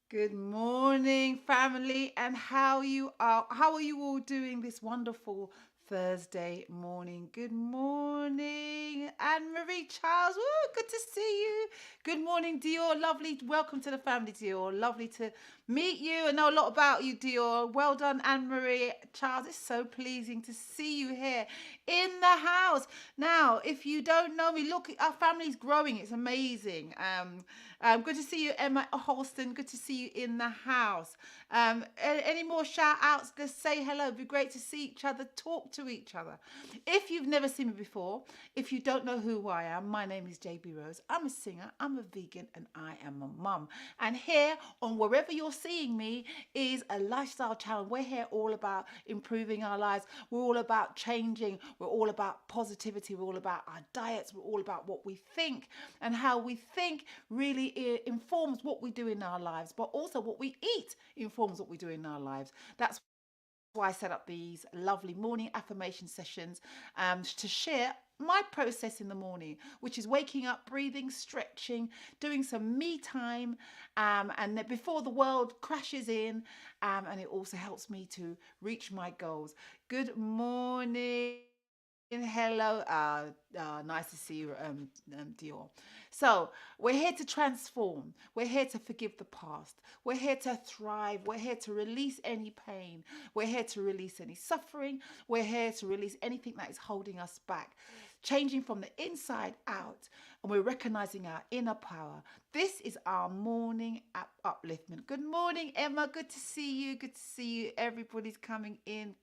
Good morning, family, and how you are? How are you all doing this wonderful Thursday morning? Good morning, Anne Marie Charles. Woo, good to see you. Good morning, Dior. Lovely. Welcome to the family, Dior. Lovely to meet you and know a lot about you, Dior. Well done, Anne Marie Charles. It's so pleasing to see you here in the house. Now, if you don't know me, look, our family's growing. It's amazing. Good to see you, Emma Holston. Good to see you in the house. Any more shout outs? Let's say hello. It'd be great to see each other, talk to each other. If you've never seen me before, if you don't know who I am, my name is JB Rose. I'm a singer, I'm a vegan, and I am a mum. And here on wherever you're seeing me is a lifestyle channel. We're here all about improving our lives. We're all about changing. We're all about positivity. We're all about our diets. We're all about what we think, and how we think really informs what we do in our lives, but also what we eat informs what we do in our lives. That's why I set up these lovely morning affirmation sessions to share my process in the morning, which is waking up, breathing, stretching, doing some me time, and then before the world crashes in, and it also helps me to reach my goals. Good morning. Hello, nice to see you, Dior. So, we're here to transform. We're here to forgive the past. We're here to thrive. We're here to release any pain. We're here to release any suffering. We're here to release anything that is holding us back. Changing from the inside out, and we're recognizing our inner power. This is our morning upliftment. Good morning, Emma. Good to see you. Good to see you. Everybody's coming in.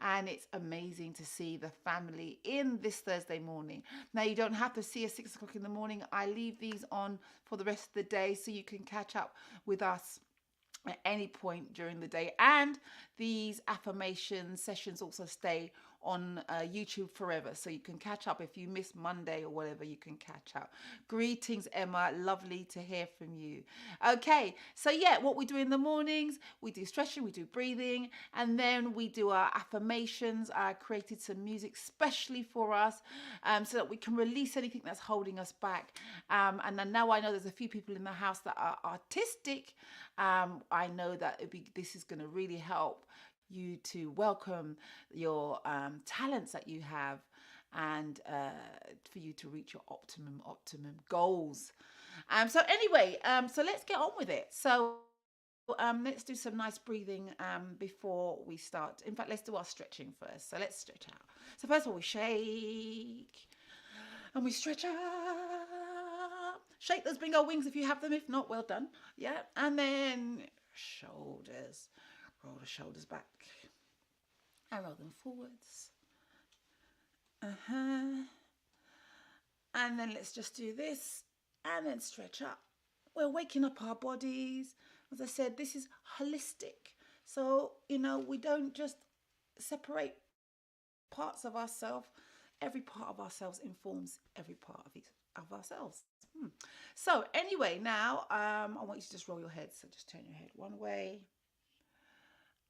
And it's amazing to see the family in this Thursday morning. Now, you don't have to see us 6 o'clock in the morning. I leave these on for the rest of the day so you can catch up with us at any point during the day. And these affirmation sessions also stay on YouTube forever, so you can catch up. If you miss Monday or whatever, you can catch up. Greetings, Emma. Lovely to hear from you. Okay, so yeah, what we do in the mornings, we do stretching, we do breathing, and then we do our affirmations. I created some music specially for us, so that we can release anything that's holding us back. And then now I know there's a few people in the house that are artistic. I know that this is going to really help you to welcome your talents that you have, and for you to reach your optimum goals. So anyway, so let's get on with it. So let's do some nice breathing before we start. In fact, let's do our stretching first. So let's stretch out. So first of all, we shake and we stretch out. Shake those bingo wings if you have them. If not, well done. Yeah. And then shoulders. Roll the shoulders back and roll them forwards. And then let's just do this and then stretch up. We're waking up our bodies. As I said, this is holistic. So, we don't just separate parts of ourselves. Every part of ourselves informs every part of ourselves. So anyway, now I want you to just roll your head. So just turn your head one way.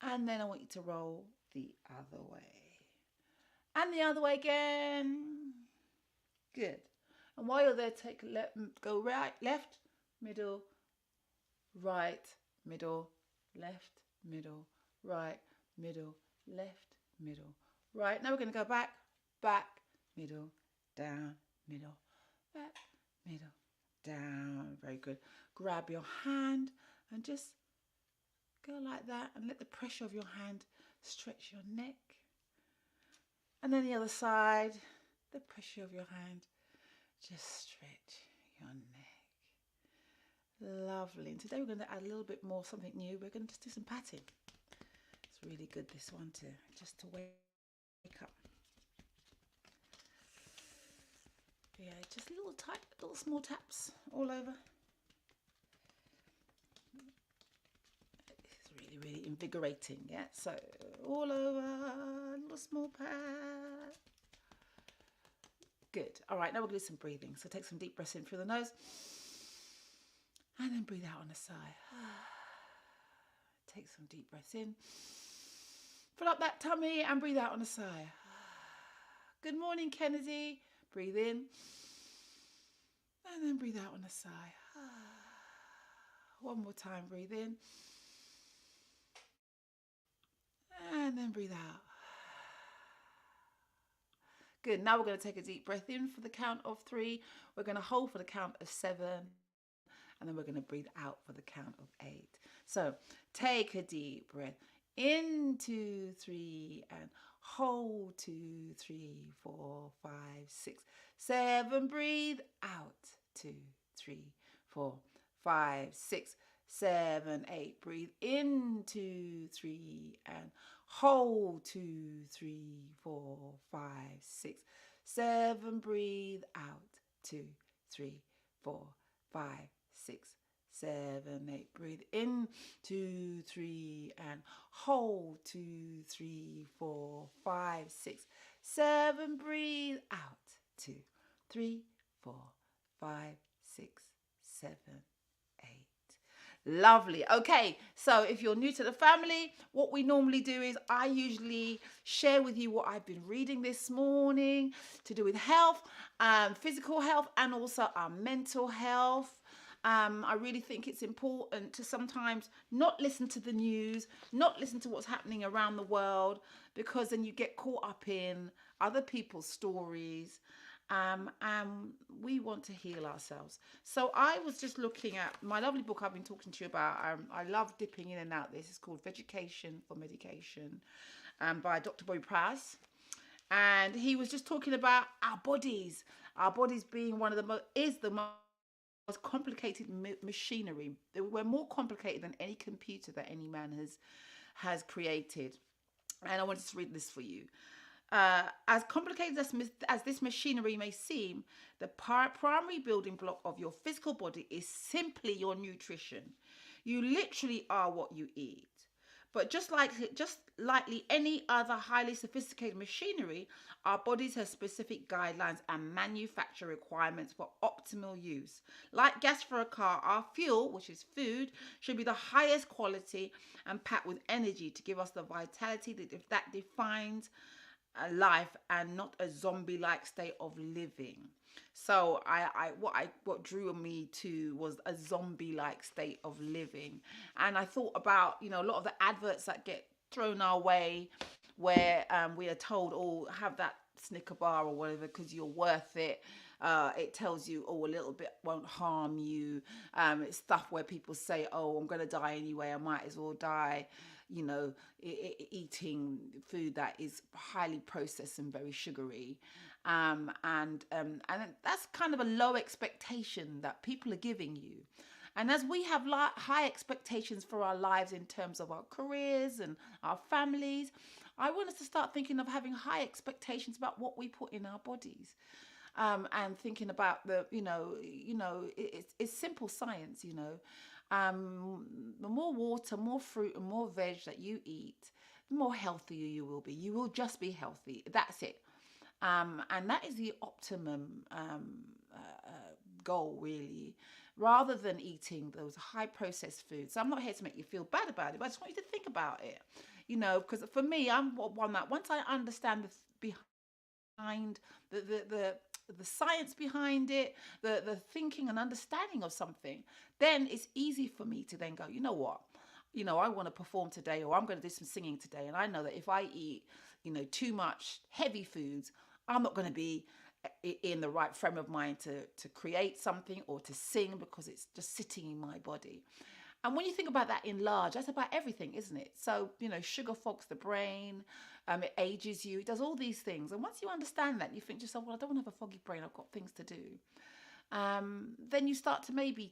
And then I want you to roll the other way. And the other way again. Good. And while you're there, go right, left, middle, right, middle, left, middle, right, middle, left, middle, right. Now we're going to go back, middle, down, middle, back, middle, down. Very good. Grab your hand And just go like that and let the pressure of your hand stretch your neck. And then the other side, the pressure of your hand, just stretch your neck. Lovely. And today we're going to add a little bit more, something new. We're going to just do some patting. It's really good, this one, just to wake up. Yeah, just little small taps all over. It's really, really invigorating. Yeah, so all over, little small pat. Good. All right, now we're going to do some breathing. So take some deep breaths in through the nose and then breathe out on the side. Take some deep breaths in. Fill up that tummy and breathe out on the side. Good morning, Kennedy. Breathe in and then breathe out on the side. One more time, breathe in and then breathe out. Good. Now we're going to take a deep breath in for the count of 3. We're going to hold for the count of 7. And then we're going to breathe out for the count of 8. So take a deep breath in, 2, 3, and hold 2, 3, 4, 5, 6, 7. Breathe out 2, 3, 4, 5, 6, 7, 8. Breathe in 2, 3, and hold 2, 3, 4, 5, 6, 7. Breathe out 2, 3, 4, 5, 6, 7, 8. Breathe in 2, 3, and hold 2, 3, 4, 5, 6, 7. Breathe out 2, 3, 4, 5, 6, 7, 8. Lovely. Okay, so if you're new to the family, what we normally do is I usually share with you what I've been reading this morning to do with health, physical health, and also our mental health. I really think it's important to sometimes not listen to the news, not listen to what's happening around the world, because then you get caught up in other people's stories. And we want to heal ourselves. So I was just looking at my lovely book I've been talking to you about. I love dipping in and out this. It's called Vegetation for Medication, by Dr. Bobby Price. And he was just talking about our bodies being one of the most complicated machinery. We're more complicated than any computer that any man has created. And I wanted to read this for you. As complicated as this machinery may seem, the primary building block of your physical body is simply your nutrition. You literally are what you eat. But just like any other highly sophisticated machinery, our bodies have specific guidelines and manufacturer requirements for optimal use. Like gas for a car, our fuel, which is food, should be the highest quality and packed with energy to give us the vitality that defines a life and not a zombie-like state of living. So what drew me to was a zombie-like state of living. And I thought about, a lot of the adverts that get thrown our way where we are told, oh, have that Snicker bar or whatever because you're worth it. It tells you, oh, a little bit won't harm you. It's stuff where people say, oh, I'm going to die anyway. I might as well die, eating food that is highly processed and very sugary. And that's kind of a low expectation that people are giving you. And as we have high expectations for our lives in terms of our careers and our families, I want us to start thinking of having high expectations about what we put in our bodies. And thinking about it's simple science, the more water, more fruit and more veg that you eat, the more healthier you will be. You will just be healthy. That's it. And that is the optimum goal, really, rather than eating those high processed foods. So I'm not here to make you feel bad about it, but I just want you to think about it, because for me, I'm one that once I understand behind the science behind it, the thinking and understanding of something, then it's easy for me to then go, you know what? I want to perform today, or I'm going to do some singing today. And I know that if I eat, too much heavy foods, I'm not going to be in the right frame of mind to create something or to sing because it's just sitting in my body. And when you think about that in large, that's about everything, isn't it? So, sugar fogs the brain, it ages you, it does all these things. And once you understand that, you think to yourself, well, I don't want to have a foggy brain, I've got things to do. Then you start to maybe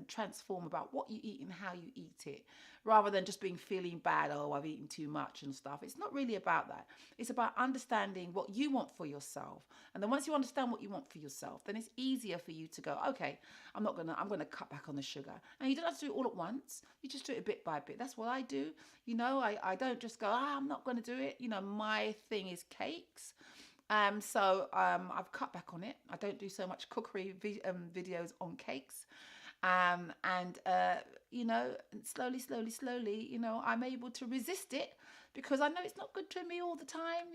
transform about what you eat and how you eat it, rather than just being feeling bad. Oh, I've eaten too much and stuff. It's not really about that. It's about understanding what you want for yourself, and then once you understand what you want for yourself, then it's easier for you to go, okay, I'm gonna cut back on the sugar, and you don't have to do it all at once. You just do it bit by bit. That's what I do. I don't just go, I'm not going to do it. My thing is cakes. I've cut back on it. I don't do so much cookery videos on cakes. And slowly, slowly, slowly, I'm able to resist it because I know it's not good to me all the time.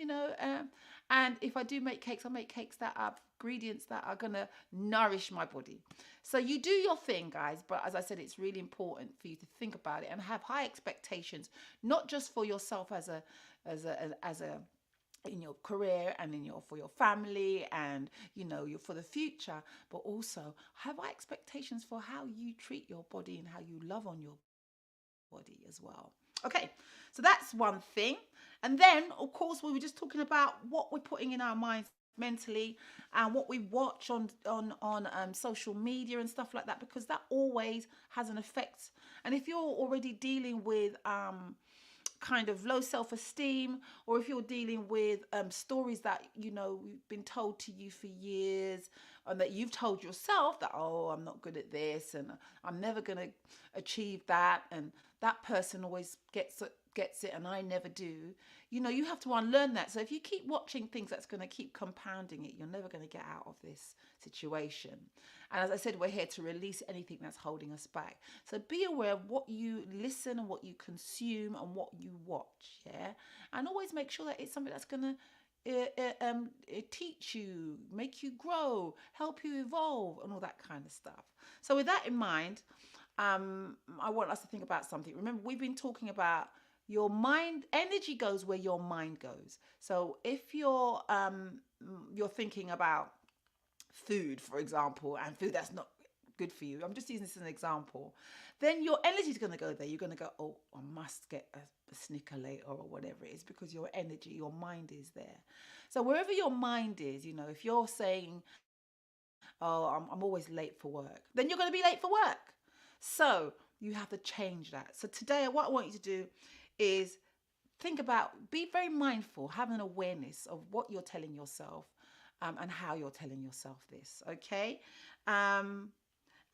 And if I do make cakes, I make cakes that have ingredients that are going to nourish my body. So you do your thing, guys. But as I said, it's really important for you to think about it and have high expectations, not just for yourself as a in your career and for your family and you're for the future, but also have high expectations for how you treat your body and how you love on your body as well. Okay, so that's one thing. And then of course we were just talking about what we're putting in our minds mentally and what we watch on social media and stuff like that, because that always has an effect. And if you're already dealing with kind of low self-esteem, or if you're dealing with stories that you've been told to you for years, and that you've told yourself that, oh, I'm not good at this and I'm never going to achieve that, and that person always gets it and I never do, you have to unlearn that. So if you keep watching things, that's going to keep compounding it. You're never going to get out of this situation. And as I said, we're here to release anything that's holding us back. So be aware of what you listen and what you consume and what you watch, yeah? And always make sure that it's something that's going to teach you, make you grow, help you evolve, and all that kind of stuff. So with that in mind, I want us to think about something. Remember, we've been talking about your mind. Energy goes where your mind goes. So if you're thinking about food, for example, and food that's not good for you, I'm just using this as an example, then your energy is going to go there. You're going to go, oh, I must get a Snicker later or whatever it is, because your energy, your mind is there. So wherever your mind is, if you're saying, oh, I'm always late for work, then you're going to be late for work. So you have to change that. So today, what I want you to do is be very mindful, have an awareness of what you're telling yourself, and how you're telling yourself this, okay? And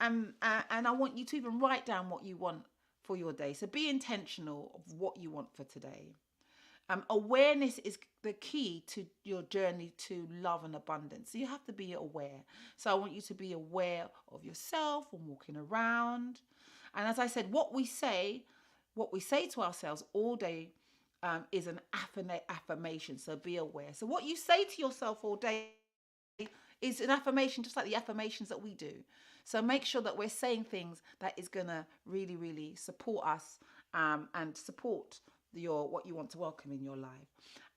I want you to even write down what you want for your day. So be intentional of what you want for today. Awareness is the key to your journey to love and abundance. So you have to be aware. So I want you to be aware of yourself when walking around. And as I said, what we say to ourselves all day is an affirmation. So be aware. So what you say to yourself all day is an affirmation, just like the affirmations that we do. So make sure that we're saying things that is going to really, really support us, and support what you want to welcome in your life.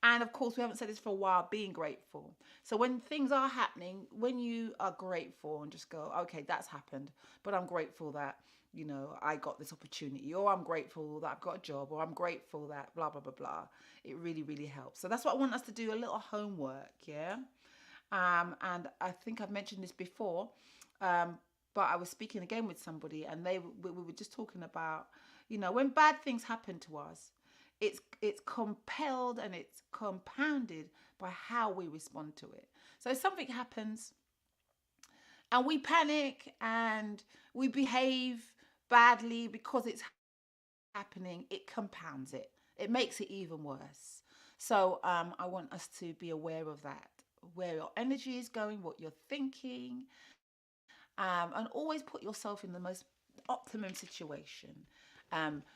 And of course, we haven't said this for a while, being grateful. So when things are happening, when you are grateful and just go, okay, that's happened, but I'm grateful that, I got this opportunity, or I'm grateful that I've got a job, or I'm grateful that blah, blah, blah, blah. It really, really helps. So that's what I want us to do, a little homework, yeah? And I think I've mentioned this before, but I was speaking again with somebody, and we were just talking about, when bad things happen to us, it's compelled and it's compounded by how we respond to it. So if something happens and we panic and we behave badly because it's happening, it compounds it. It makes it even worse. So I want us to be aware of that, where your energy is going, what you're thinking, and always put yourself in the most optimum situation,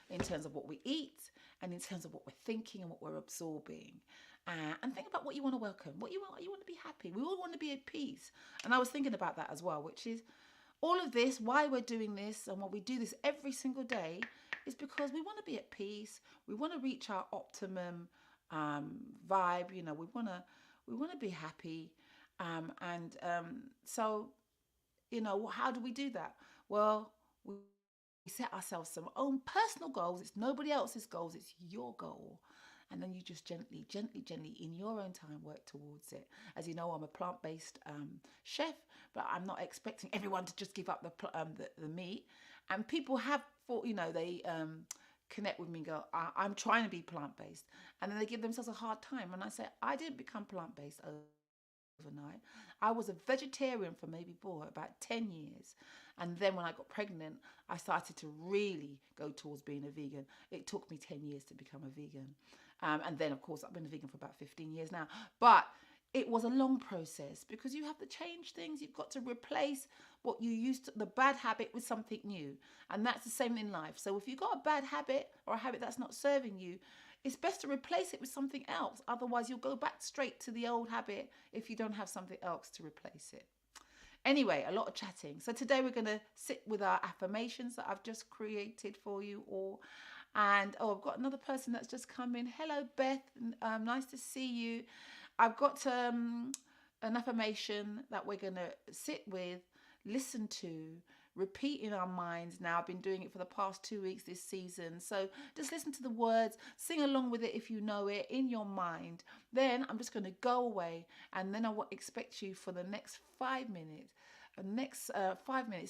in terms of what we eat and in terms of what we're thinking and what we're absorbing. And think about what you want to welcome, what you want to be happy. We all want to be at peace. And I was thinking about that as well, which is all of this, why we're doing this and why we do this every single day, is because we want to be at peace. We want to reach our optimum vibe. We want to be happy. So how do we do that? Well, we set ourselves some own personal goals. It's nobody else's goals, it's your goal. And then you just gently, gently, gently, in your own time, work towards it. As you know, I'm a plant-based chef, but I'm not expecting everyone to just give up the meat. And people have thought, they connect with me and go, I'm trying to be plant-based. And then they give themselves a hard time. And I say, I didn't become plant-based overnight. I was a vegetarian for maybe about 10 years. And then when I got pregnant, I started to really go towards being a vegan. It took me 10 years to become a vegan. And then, of course, I've been a vegan for about 15 years now. But it was a long process because you have to change things. You've got to replace what you used to, the bad habit, with something new. And that's the same in life. So if you've got a bad habit or a habit that's not serving you, it's best to replace it with something else. Otherwise, you'll go back straight to the old habit if you don't have something else to replace it. Anyway, a lot of chatting. So today we're going to sit with our affirmations that I've just created for you all. And I've got another person that's just come in. Hello, Beth. Nice to see you. I've got an affirmation that we're going to sit with, listen to, repeat in our minds. Now, I've been doing it for the past 2 weeks this season. So just listen to the words, sing along with it if you know it in your mind. Then I'm just going to go away, and then I will expect you for the next 5 minutes,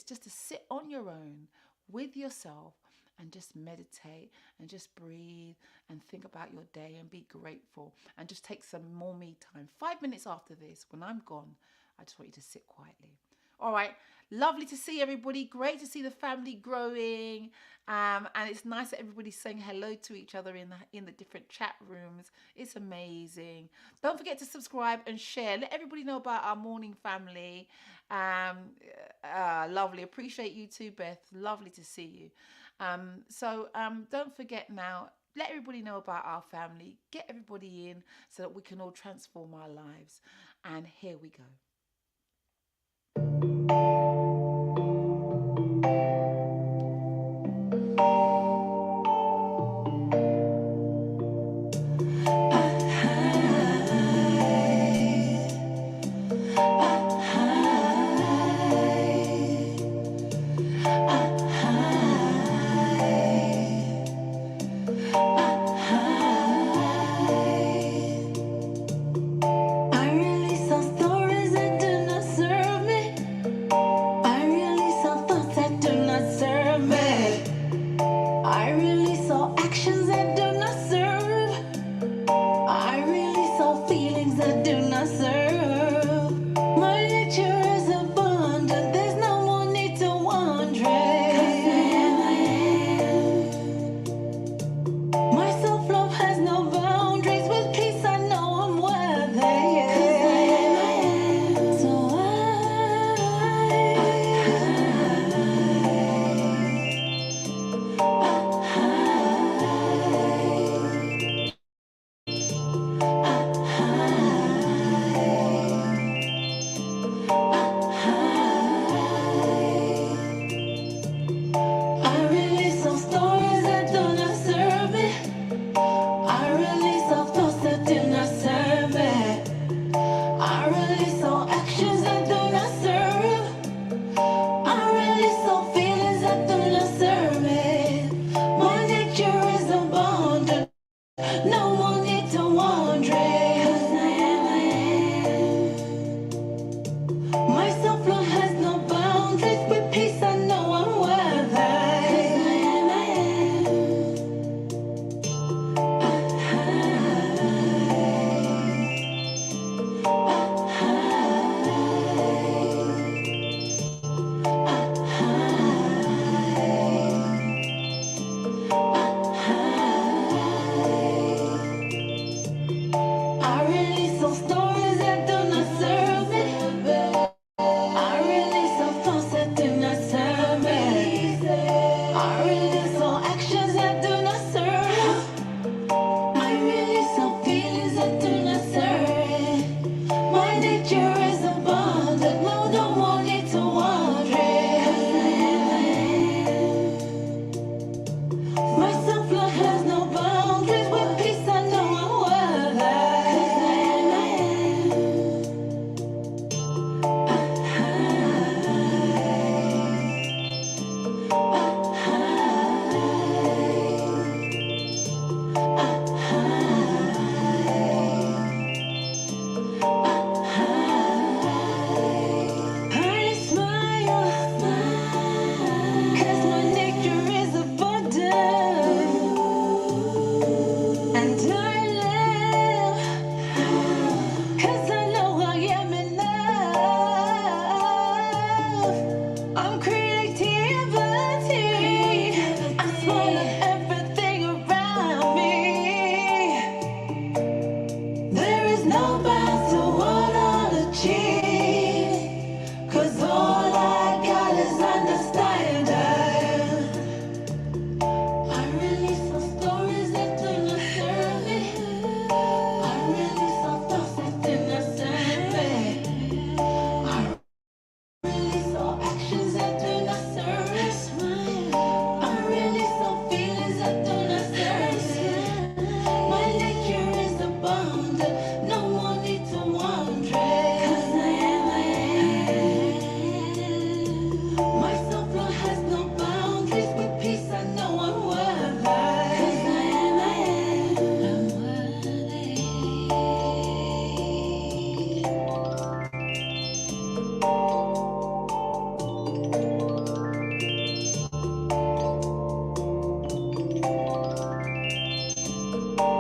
just to sit on your own with yourself and just meditate and just breathe and think about your day and be grateful and just take some more me time. 5 minutes after this, when I'm gone, I just want you to sit quietly. All right, lovely to see everybody. Great to see the family growing, and it's nice that everybody's saying hello to each other in the different chat rooms. It's amazing. Don't forget to subscribe and share. Let everybody know about our morning family. Lovely. Appreciate you too, Beth. Lovely to see you. Don't forget now. Let everybody know about our family. Get everybody in so that we can all transform our lives. And here we go.